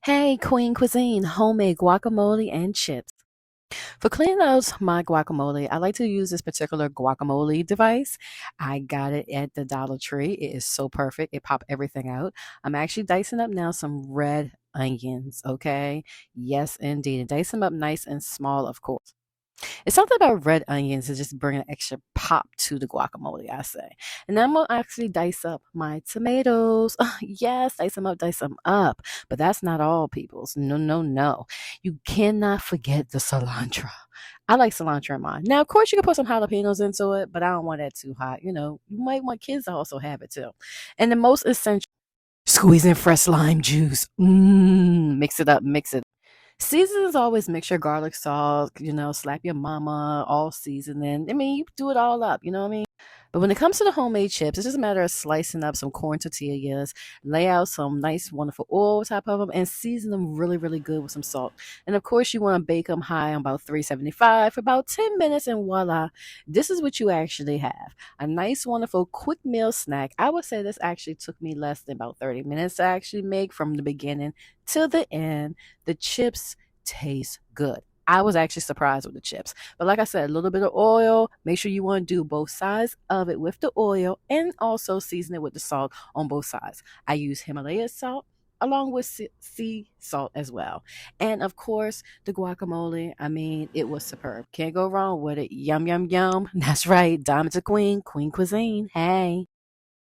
Hey, Queen Cuisine, homemade guacamole and chips. For cleaning out my guacamole, I like to use this particular guacamole device. I got it at the Dollar Tree. It is so perfect. It popped everything out. I'm actually dicing up now some red onions, okay? Yes, indeed. And dice them up nice and small, of course. It's something about red onions that just bring an extra pop to the guacamole, I say. And then I'm gonna actually dice up my tomatoes. Yes, dice them up. But that's not all, peoples. No, no, no. You cannot forget the cilantro. I like cilantro in mine. Now, of course, you can put some jalapenos into it, but I don't want that too hot. You might want kids to also have it too. And the most essential, squeeze in fresh lime juice. Mix it up, mix it. Seasons always mix your garlic salt, slap your mama, all seasoning. I mean, you do it all up, you know what I mean? But when it comes to the homemade chips, it's just a matter of slicing up some corn tortillas, lay out some nice, wonderful oil on top of them, and season them really, really good with some salt. And of course, you want to bake them high on about 375 for about 10 minutes, and voila, this is what you actually have. A nice, wonderful, quick meal snack. I would say this actually took me less than about 30 minutes to actually make from the beginning to the end. The chips taste good. I was actually surprised with the chips. But like I said, a little bit of oil. Make sure you want to do both sides of it with the oil and also season it with the salt on both sides. I use Himalaya salt along with sea salt as well. And of course, the guacamole, I mean, it was superb. Can't go wrong with it. Yum, yum, yum. That's right. Diamond to Queen, Queen Cuisine. Hey.